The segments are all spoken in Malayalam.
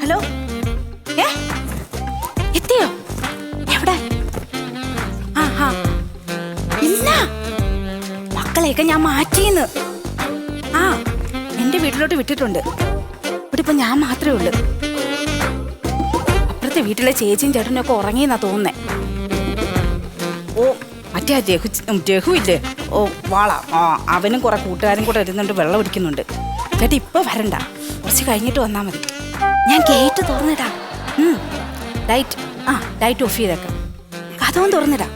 ഹലോ എത്തിയോ? എവിടെ? ഇല്ല, മക്കളെയൊക്കെ ഞാൻ മാറ്റിന്ന്. എന്റെ വീട്ടിലോട്ട് വിട്ടിട്ടുണ്ട്. ഇവിടെ ഇപ്പൊ ഞാൻ മാത്രമേ ഉള്ളൂ. അപ്പുറത്തെ വീട്ടിലെ ചേച്ചിയും ചേട്ടനും ഒക്കെ ഉറങ്ങിയെന്നാ തോന്നുന്നേ. ഓ മറ്റേ ജഹു ഇല്ലേ, ഓ വാള, അവനും കുറെ കൂട്ടുകാരും കൂടെ ഇരുന്നുണ്ട്, വെള്ളം ഒടിക്കുന്നുണ്ട്. ചേട്ടാ ഇപ്പൊ വരണ്ട, കുറച്ച് കഴിഞ്ഞിട്ട് വന്നാ മതി. ഞാൻ ഗേറ്റ് തുറന്നിടാം. ലൈറ്റ് ഓഫ് ചെയ്തേക്കാം. കഥവും തുറന്നിടാം.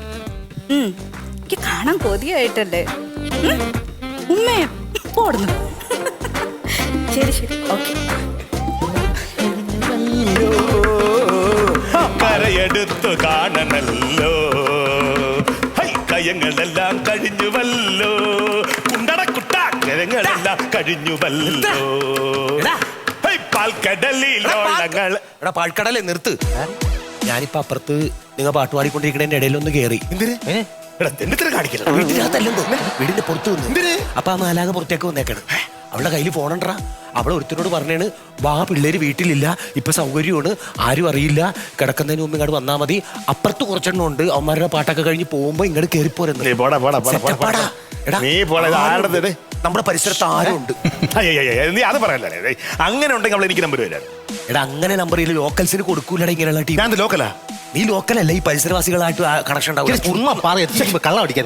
എനിക്ക് കാണാൻ കൊതിയായിട്ടല്ലേ. ഉമ്മേ പോടുന്നു. ശരി ശരി, ഓക്കെ. കരയെടുത്തു കാണണല്ലോ, കയങ്ങളെല്ലാം കഴിഞ്ഞുവല്ലോ, കുണ്ടടക്കുട്ട കരങ്ങളെല്ലാം കഴിഞ്ഞുവല്ലോ. പാൽക്കടലേ നിർത്ത്. ഞാനിപ്പോ അപ്പുറത്ത് നിങ്ങൾ പാട്ട് പാടിക്കൊണ്ടിരിക്കണതിന്റെ ഇടയിലൊന്ന് കേറി. വീടിന്റെ പുറത്ത് വന്നു. അപ്പൊ ആ മാലാക പുറത്തേക്ക് വന്നേക്കാണ്. അവളുടെ കയ്യിൽ ഫോണുണ്ടാ. അവളെ ഒരുത്തനോട് പറഞ്ഞാണ്, വാ പിള്ളേര് വീട്ടിലില്ല, ഇപ്പൊ സൗകര്യമാണ്, ആരും അറിയില്ല, കിടക്കുന്നതിന് മുമ്പ് ഇങ്ങോട്ട് വന്നാ മതി. അപ്പുറത്ത് കുറച്ചെണ്ണം ഉണ്ട്, അവന്മാരുടെ പാട്ടൊക്കെ കഴിഞ്ഞ് പോകുമ്പോ ഇങ്ങോട്ട് കേറിപ്പോരുന്നു. നമ്മുടെ പരിസരത്ത് ആരും ഉണ്ട്. നീ അത് പറയല്ലേ, അങ്ങനെ ഉണ്ടെങ്കിൽ അവൾ എനിക്ക് നമ്പർ വരാം. എടാ അങ്ങനെ നമ്പറിൽ ലോക്കൽസിന് കൊടുക്കൂലടാ ഇങ്ങനെയുള്ള ടീം. ഞാൻ ലോക്കലാ, നീ ലോക്കലല്ല, ഈ പരിസരവാസികളായിട്ട് കണക്ഷൻ ഉണ്ടാവും. കള്ളം അടിക്കാൻ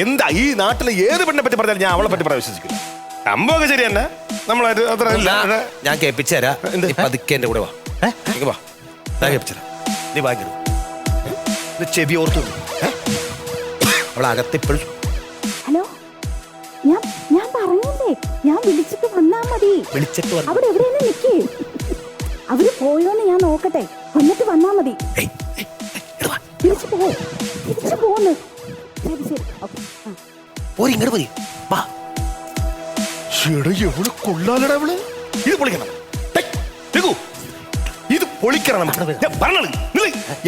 എന്താ ഈ നാട്ടിലെ ഏത് പെണ്ണെ പറ്റി പറഞ്ഞാൽ ഞാൻ അവളെ പറ്റി പറയാൻ വിശ്വസിക്കില്ല. സംഭവമൊക്കെ ശരി തന്നെ, നമ്മളായിട്ട് അത്ര. ഞാൻ കേൾപ്പിച്ചു തരാം, പതുക്കെ എന്റെ കൂടെ വാ. വാ, ഞാൻ കേൾപ്പിച്ചു തരാം. നീ വാങ്ങിടും ചെവി ഓർത്തു. അവളകത്തിപ്പോൾ ഹലോ, ഞാൻ പറഞ്ഞില്ലേ, ഞാൻ വിളിച്ചിട്ട് വന്നാ മതി. വിളിച്ചിട്ട് അവിടെ എവിടെയാണ് നിക്കേ? അവര് പോയോന്ന് ഞാൻ നോക്കട്ടെ, എന്നിട്ട് വന്നാ മതി. തിരിച്ചു പോന്ന്. ശരി ശരി, ഓക്കെ. ഇങ്ങോട്ട് മതി, വാ. എവള് കൊള്ളാലടാ ഇവള്. ഇത് പൊളിക്കണം, ഇത് പൊളിക്കണം.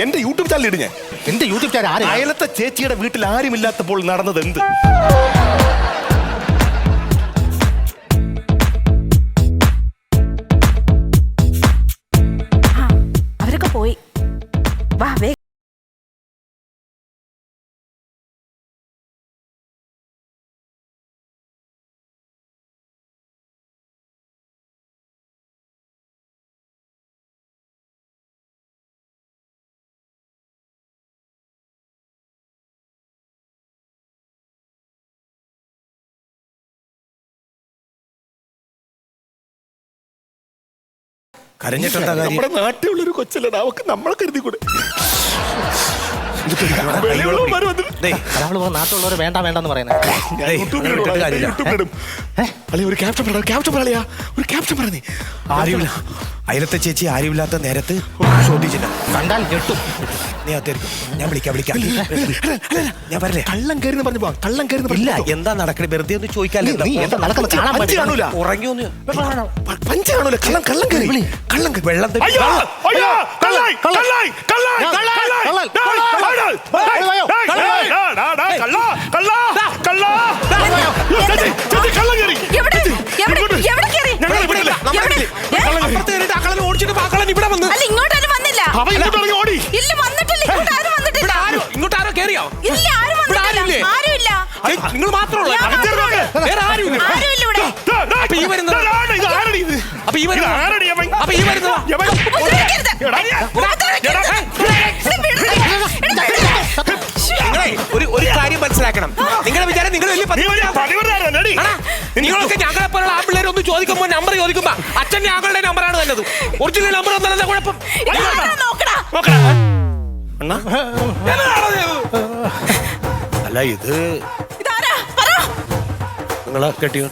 എന്റെ യൂട്യൂബ് ചാനൽ ഇടും ഞാൻ. എന്റെ യൂട്യൂബ് ചാനൽ അയലത്തെ ചേച്ചിയുടെ വീട്ടിൽ ആരുമില്ലാത്തപ്പോൾ നടന്നത് എന്ത്? അവരൊക്കെ പോയി. വാ വേ. കരഞ്ഞിട്ടെന്താ കാര്യം? നമ്മുടെ നാട്ടിലുള്ളൊരു കൊച്ചല്ലടാ, അവക്ക് നമ്മളെ കരുതി കൂടെ. നാട്ടിലുള്ളവർ വേണ്ട വേണ്ടെന്ന് പറയുന്നത്. ഒരു ക്യാപ്ഷൻ പറയാ, ഒരു ക്യാപ്ഷൻ പറഞ്ഞേ. ആരുമില്ല, അയലത്തെ ചേച്ചി ആരുമില്ലാത്ത നേരത്ത് ചോദിച്ചില്ല, കണ്ടാൽ ഞെട്ടും. നീ അതായിരിക്കും, ഞാൻ വിളിക്കാം. ഞാൻ പറയല്ലേ, കള്ളം കയറി പറഞ്ഞു പോവാം. കള്ളം കയറി ഇല്ല, എന്താ നടക്കണേ വെറുതെ ഒന്ന് ചോദിക്കാല്ലേ. ഉറങ്ങിയൊന്ന് പഞ്ച് കാണൂല. കള്ളം കയറി വെള്ളം ഇങ്ങോട്ടാരോ കേറിയോ? നിങ്ങൾ മാത്രമല്ല, ഒരു കാര്യം മനസ്സിലാക്കണം. നിങ്ങളുടെ വിചാരം നിങ്ങളൊക്കെ ഞങ്ങളെ പോലുള്ള ആ പിള്ളേർ ഒന്ന് ചോദിക്കുമ്പോ നമ്പർ ചോദിക്കുമ്പോ അച്ഛന്റെ ആങ്ങളുടെ നമ്പറാണ് നല്ലത്. ഒറിജിനൽ നമ്പർ ഒന്നല്ല കുഴപ്പം. അല്ല ഇത് നിങ്ങളെ കെട്ടിയോ?